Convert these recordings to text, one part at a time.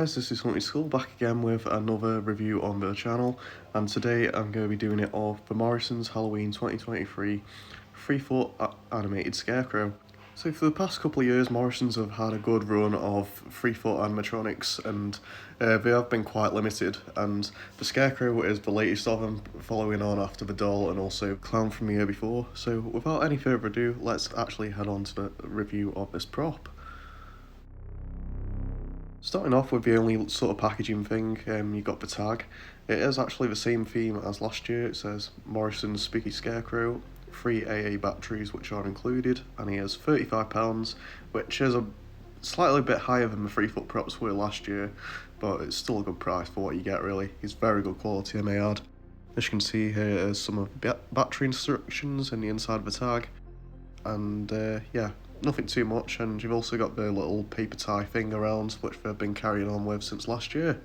guys, this is Hunting School back again with another review on the channel, and today I'm going to be doing it of the Morrisons Halloween 2023 3-foot animated Scarecrow. So for the past couple of years, Morrisons have had a good run of 3-foot animatronics, and they have been quite limited, and the Scarecrow is the latest of them, following on after the doll and also Clown from the year before. So without any further ado, let's actually head on to the review of this prop. Starting off with the only sort of packaging thing, you got the tag. It is actually the same theme as last year. It says Morrisons Spooky Scarecrow, 3 AA batteries which are included, and he is £35, which is a slightly bit higher than the 3-foot props were last year, but it's still a good price for what you get really. He's very good quality, I may add. As you can see here is some of the battery instructions in the inside of the tag, and yeah, nothing too much, and you've also got the little paper tie thing around, which they've been carrying on with since last year.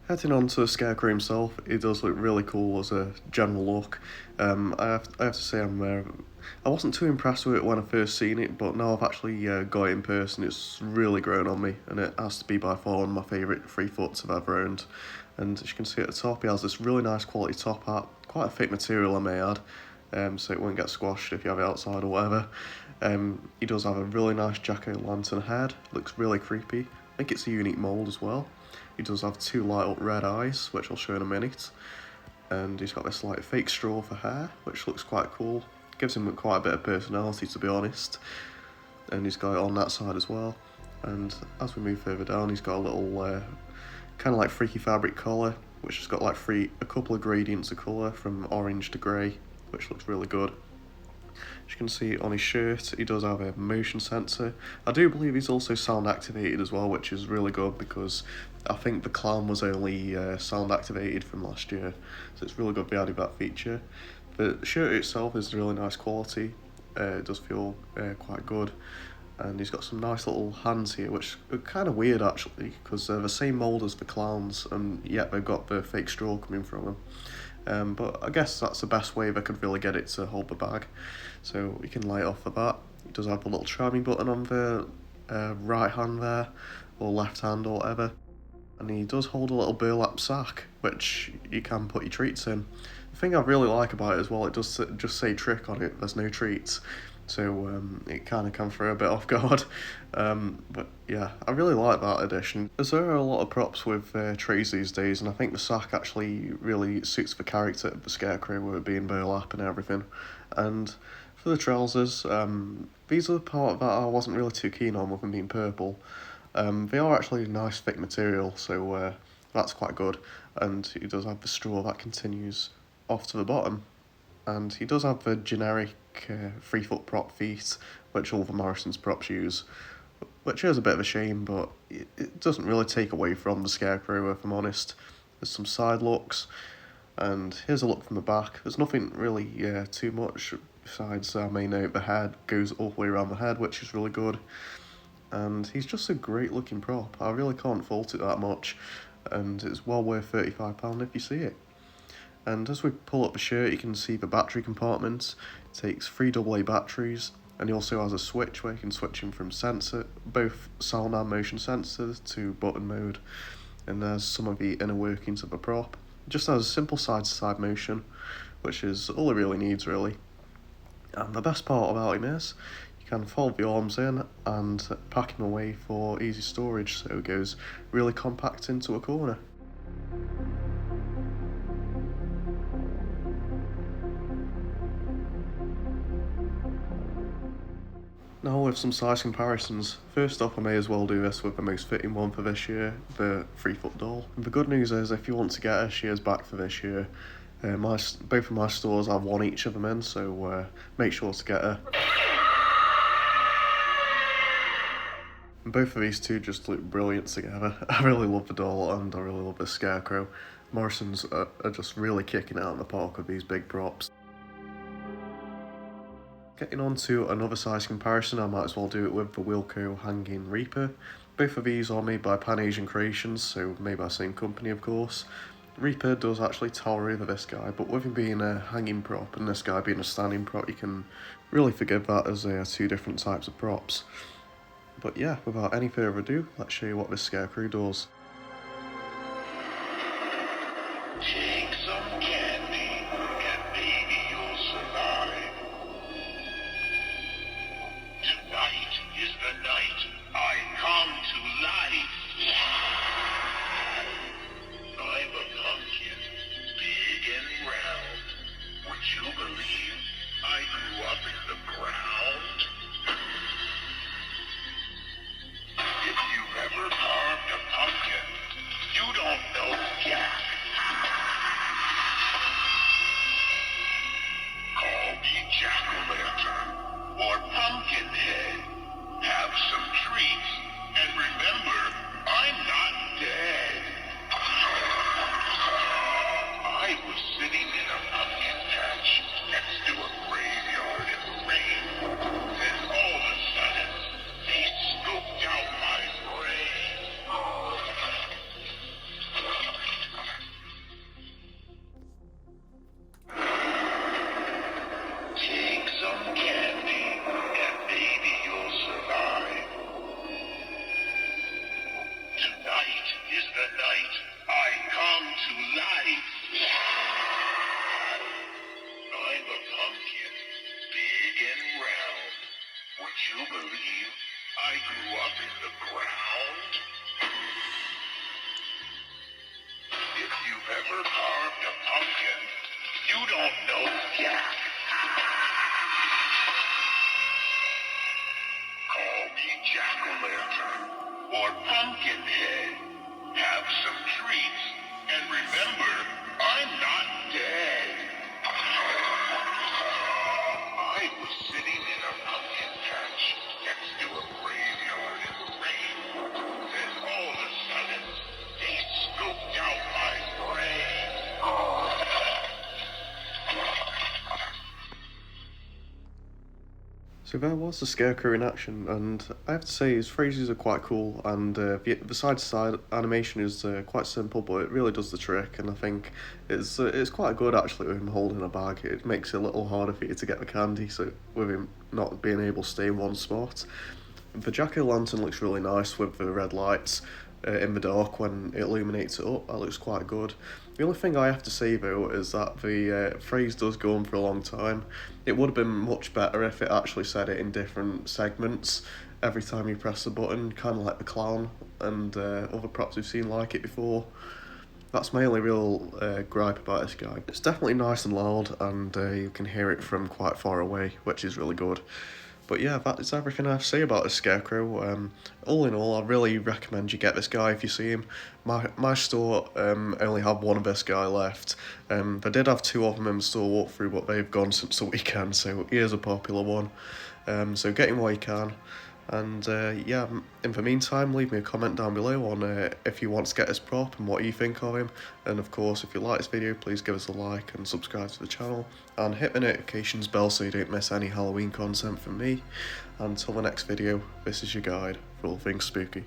Heading on to the Scarecrow himself, he does look really cool as a general look. I have to say I wasn't too impressed with it when I first seen it, but now I've actually got it in person, it's really grown on me, and it has to be by far one of my favourite 3-foots I've ever owned. And as you can see at the top, he has this really nice quality top hat, quite a thick material I may add, so it won't get squashed if you have it outside or whatever. He does have a really nice jack-o'-lantern head, looks really creepy. I think it's a unique mould as well. He does have 2 light up red eyes, which I'll show in a minute. And he's got this like fake straw for hair, which looks quite cool. Gives him quite a bit of personality, to be honest. And he's got it on that side as well. And as we move further down, he's got a little kind of like freaky fabric collar, which has got like a couple of gradients of colour from orange to grey, which looks really good. As you can see on his shirt, he does have a motion sensor. I do believe he's also sound activated as well, which is really good because I think the clown was only sound activated from last year, so it's really good they added that feature. The shirt itself is really nice quality, it does feel quite good, and he's got some nice little hands here, which are kind of weird actually, because they're the same mould as the clowns, and yet they've got the fake straw coming from them. But I guess that's the best way they could really get it to hold the bag. So you can light off of that. He does have a little charming button on the right hand there, or left hand or whatever. And he does hold a little burlap sack, which you can put your treats in. The thing I really like about it as well, it does just say trick on it, there's no treats. So it kind of can throw a bit off guard. But yeah, I really like that addition. As there are a lot of props with trays these days, and I think the sack actually really suits the character of the Scarecrow with it being burlap and everything. And for the trousers, these are the part that I wasn't really too keen on with them being purple. They are actually a nice thick material, so that's quite good. And he does have the straw that continues off to the bottom. And he does have the generic 3-foot prop feet, which all the Morrisons props use, which is a bit of a shame, but it doesn't really take away from the Scarecrow, if I'm honest. There's some side looks, and here's a look from the back. There's nothing really too much, besides I may note the head goes all the way around the head, which is really good. And he's just a great looking prop. I really can't fault it that much, and it's well worth £35 if you see it. And as we pull up the shirt, you can see the battery compartment. It takes 3 AA batteries, and he also has a switch where you can switch him from sensor, both sound and motion sensors, to button mode. And there's some of the inner workings of the prop. It just has a simple side-to-side motion, which is all it really needs, really. And the best part about him is you can fold the arms in and pack him away for easy storage, so it goes really compact into a corner. Now with some size comparisons. First up, I may as well do this with the most fitting one for this year, the 3-foot doll. And the good news is, if you want to get her, she is back for this year. Both of my stores have one each of them in, so make sure to get her. And both of these two just look brilliant together. I really love the doll and I really love the Scarecrow. Morrisons are just really kicking it out in the park with these big props. Getting on to another size comparison, I might as well do it with the Wilco Hanging Reaper. Both of these are made by Pan Asian Creations, so made by the same company of course. Reaper does actually tower over this guy, but with him being a hanging prop and this guy being a standing prop, you can really forgive that, as they are 2 different types of props. But yeah, without any further ado, let's show you what this Scarecrow does. Take some candy, and maybe you'll survive. Tonight is the night I come to life. I'm a pumpkin, big and round. Would you believe I grew up in the ground? If you've ever carved a pumpkin, you don't know Jack. Call me Jack-o'-lantern or Pumpkinhead. Have some treats, and remember, I'm not dead. I was sitting in a pumpkin patch next to a graveyard in the rain. Then all of a sudden, they scooped out my brain. Take some candy, and maybe you'll survive. Tonight is the night I come to life. I'm a pumpkin, big and round. Would you believe I grew up in the ground? If you've ever carved a pumpkin, you don't know Jack. Call me Jack-o'-lantern or Pumpkinhead. Have some treats, and remember, I'm not dead. I was sitting in a pumpkin patch next to a graveyard in the rain. Then all of a sudden, they scooped out my brain. So there was the Scarecrow in action, and I have to say his phrases are quite cool, and the side-to-side animation is quite simple, but it really does the trick, and I think it's quite good actually with him holding a bag. It makes it a little harder for you to get the candy, so with him not being able to stay in one spot. The jack-o'-lantern looks really nice with the red lights in the dark when it illuminates it up. That looks quite good. The only thing I have to say though is that the phrase does go on for a long time. It would have been much better if it actually said it in different segments every time you press the button, kind of like the clown and other props we've seen like it before. That's my only real gripe about this guy. It's definitely nice and loud, and you can hear it from quite far away, which is really good. But yeah, that is everything I have to say about the Scarecrow. All in all, I really recommend you get this guy if you see him. My store only had one of this guy left. They did have two of them in the store walkthrough, but they've gone since the weekend, so he is a popular one. So get him while you can. And yeah, in the meantime, leave me a comment down below on if you want to get this prop and what you think of him. And of course, if you like this video, please give us a like and subscribe to the channel. And hit the notifications bell so you don't miss any Halloween content from me. Until the next video, this is your guide for all things spooky.